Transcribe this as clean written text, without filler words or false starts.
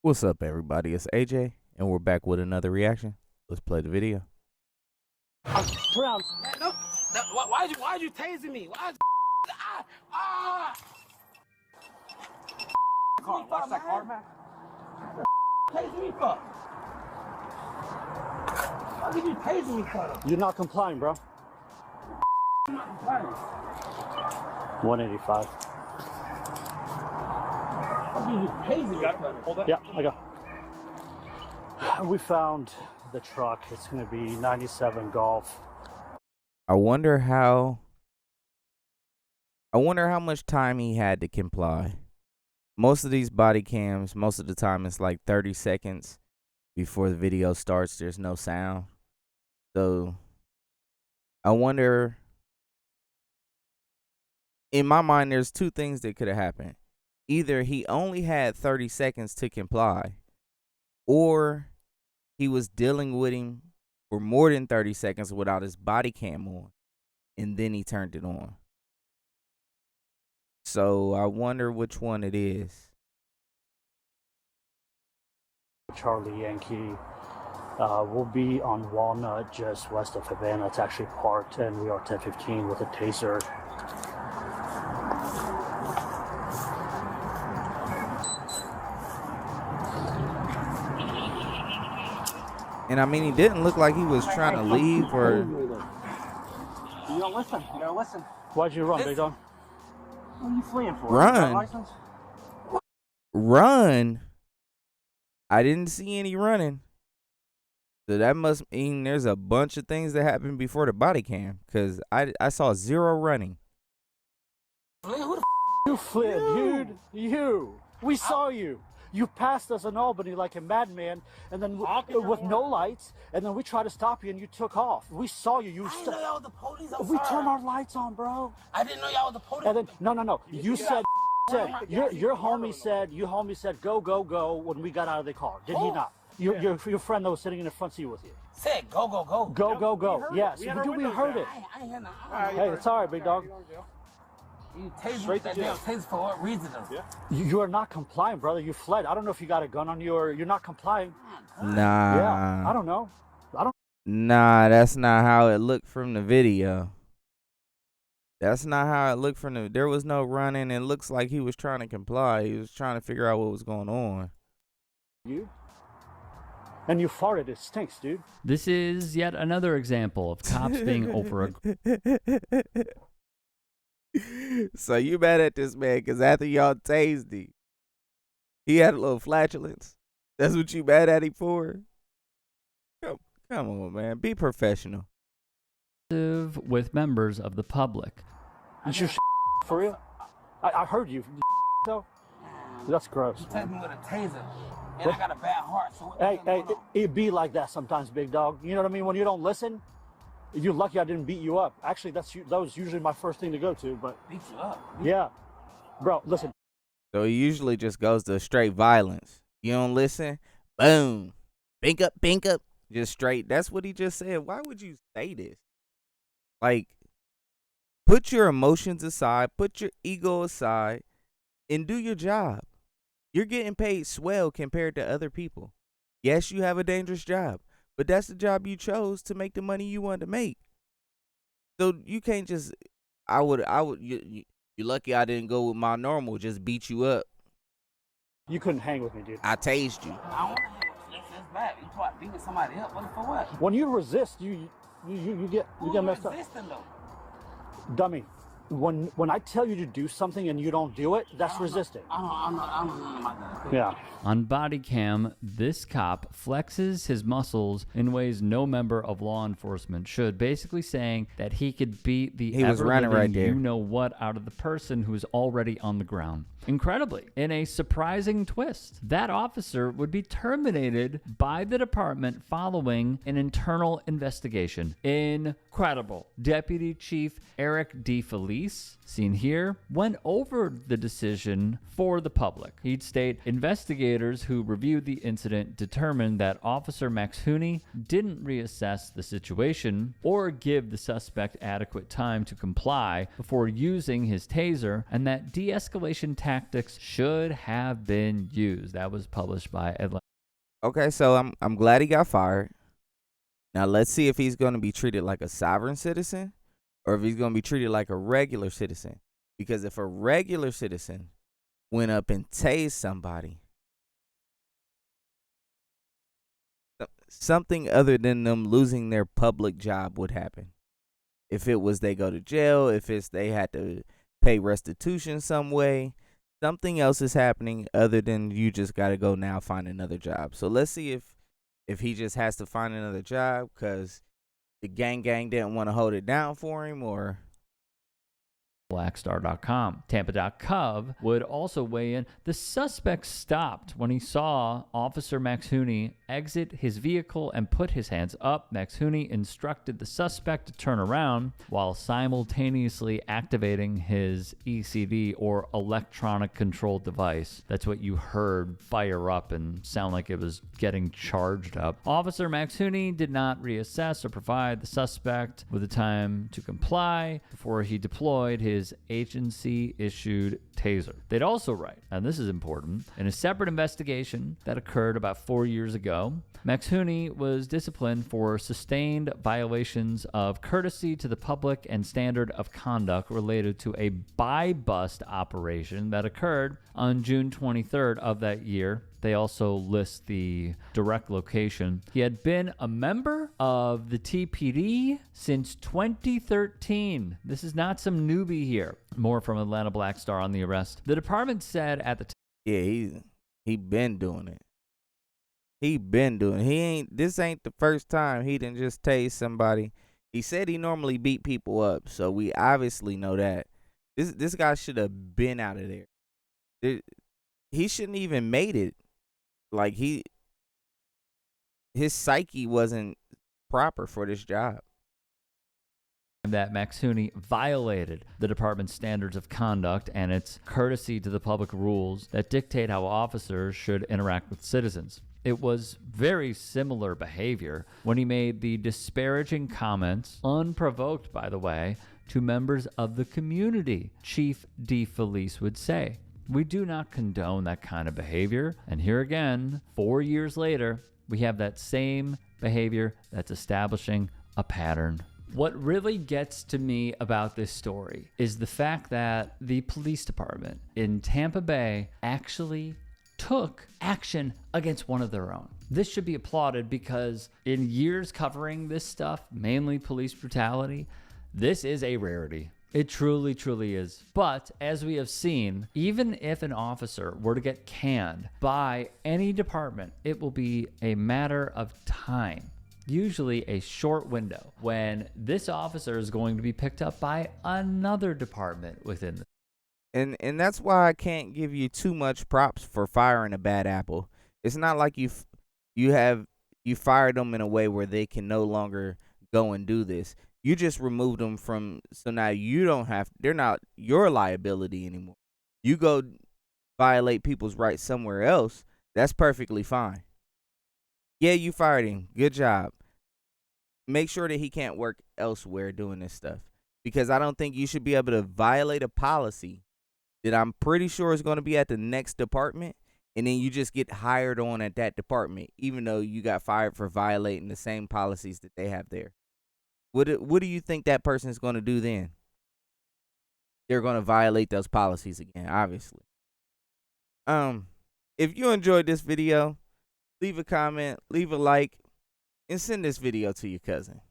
What's up, everybody? It's AJ, and we're back with another reaction. Let's play the video. Brown. No, why'd you tasing me? Why'd you, car, watch that car, man. Tasing me for? Why did you tasing me for? You're not complying, bro. I'm not complying. 185. Why did you tasing me for? Hold that. Yeah, I got. We found the truck. It's going to be 97 Golf. I wonder how much time he had to comply. Most of these body cams, most of the time it's like 30 seconds before the video starts. There's no sound. So I wonder, in my mind, there's two things that could have happened. Either he only had 30 seconds to comply, or he was dealing with him for more than 30 seconds without his body cam on, and then he turned it on. So I wonder which one it is. Charlie Yankee. We'll be on Walnut, just west of Havana. It's actually parked, and we are 1015 with a taser. And I mean, he didn't look like he was trying to leave or. You don't listen. You don't listen. Why'd you run, big dog? What are you fleeing for? Run. License? Run. I didn't see any running. So that must mean there's a bunch of things that happened before the body cam, because I saw zero running. Who the You fled, dude. You. We saw you. You passed us in Albany like a madman, and then with no lights, and then we tried to stop you, and you took off. We saw you. You. I didn't know y'all was the police. I'm We sorry. turned our lights on, bro. I didn't know y'all was the police. And then no. You said your homie said go when we got out of the car. Did he not? Your friend that was sitting in the front seat with you. Said go. Go. Yes. We heard it. I ain't hear no. Hey, it's all right, big dog. You tased me that damn taser for what reason though? Yeah. You are not complying, brother. You fled. I don't know if you got a gun on you or you're not complying. Nah. Yeah. I don't know. Nah, that's not how it looked from the video. That's not how it looked from the. There was no running. It looks like he was trying to comply. He was trying to figure out what was going on. You? And you farted. It stinks, dude. This is yet another example of cops being over. So you mad at this man because after y'all tased him, he had a little flatulence? That's what you mad at him for? Come on, man. Be professional. With members of the public. Is your for real? I heard you. So that's gross. You tased me with a taser, and I got a bad heart. So Hey, it be like that sometimes, big dog. You know what I mean? When you don't listen, you're lucky I didn't beat you up. Actually, that was usually my first thing to go to. But beat you up. yeah, bro, listen. So he usually just goes to straight violence. You don't listen? Boom. Bink up. Just straight. That's what he just said. Why would you say this? Like, put your emotions aside, put your ego aside, and do your job. You're getting paid swell compared to other people. Yes, you have a dangerous job, but that's the job you chose to make the money you wanted to make. So you can't just, you're lucky I didn't go with my normal, just beat you up. You couldn't hang with me, dude. I tased you. I don't want to hang with you. That's bad. You try beating somebody up. What for what? When you resist, you get messed up. Resisting though? Dummy. When I tell you to do something and you don't do it, that's resisting. I don't know about that. Yeah. On body cam, this cop flexes his muscles in ways no member of law enforcement should, basically saying that he could beat the He was running right there. you know what out of the person who is already on the ground. Incredibly, in a surprising twist, that officer would be terminated by the department following an internal investigation. Incredible. Deputy Chief Eric D. Felice police, seen here, went over the decision for the public. He'd state, investigators who reviewed the incident determined that Officer Maxhouni didn't reassess the situation or give the suspect adequate time to comply before using his taser, and that de-escalation tactics should have been used. That was published by Atlanta. Okay, so I'm glad he got fired. Now let's see if he's going to be treated like a sovereign citizen or if he's going to be treated like a regular citizen. Because if a regular citizen went up and tased somebody, something other than them losing their public job would happen. If it was they go to jail, if it's they had to pay restitution some way, something else is happening other than you just got to go now find another job. So let's see if he just has to find another job because the gang didn't want to hold it down for him, or Blackstar.com. Tampa.gov would also weigh in. The suspect stopped when he saw Officer Maxhouni exit his vehicle and put his hands up. Maxhouni instructed the suspect to turn around while simultaneously activating his ECD, or electronic controlled device. That's what you heard fire up and sound like it was getting charged up. Officer Maxhouni did not reassess or provide the suspect with the time to comply before he deployed his agency-issued taser. They'd also write, and this is important, in a separate investigation that occurred about 4 years ago, Maxhouni was disciplined for sustained violations of courtesy to the public and standard of conduct related to a buy-bust operation that occurred on June 23rd of that year. They also list the direct location. He had been a member of the TPD since 2013. This is not some newbie here. More from Atlanta Black Star on the arrest. The department said at the time. yeah, he been doing it. This ain't the first time he didn't just tase somebody. He said he normally beat people up, so we obviously know that. This guy should have been out of there. He shouldn't even made it. Like his psyche wasn't proper for this job. That Maxhouni violated the department's standards of conduct and its courtesy to the public rules that dictate how officers should interact with citizens. It was very similar behavior when he made the disparaging comments, unprovoked by the way, to members of the community, Chief DeFelice would say. We do not condone that kind of behavior. And here again, 4 years later, we have that same behavior that's establishing a pattern. What really gets to me about this story is the fact that the police department in Tampa Bay actually took action against one of their own. This should be applauded because in years covering this stuff, mainly police brutality, this is a rarity. It truly, truly is. But as we have seen, even if an officer were to get canned by any department, it will be a matter of time, usually a short window, when this officer is going to be picked up by another department within the. And that's why I can't give you too much props for firing a bad apple. It's not like you fired them in a way where they can no longer go and do this. You just removed them from, so now they're not your liability anymore. You go violate people's rights somewhere else, that's perfectly fine. Yeah, you fired him. Good job. Make sure that he can't work elsewhere doing this stuff. Because I don't think you should be able to violate a policy that I'm pretty sure is going to be at the next department, and then you just get hired on at that department, even though you got fired for violating the same policies that they have there. What do you think that person is going to do then? They're going to violate those policies again, obviously. If you enjoyed this video, leave a comment, leave a like, and send this video to your cousin.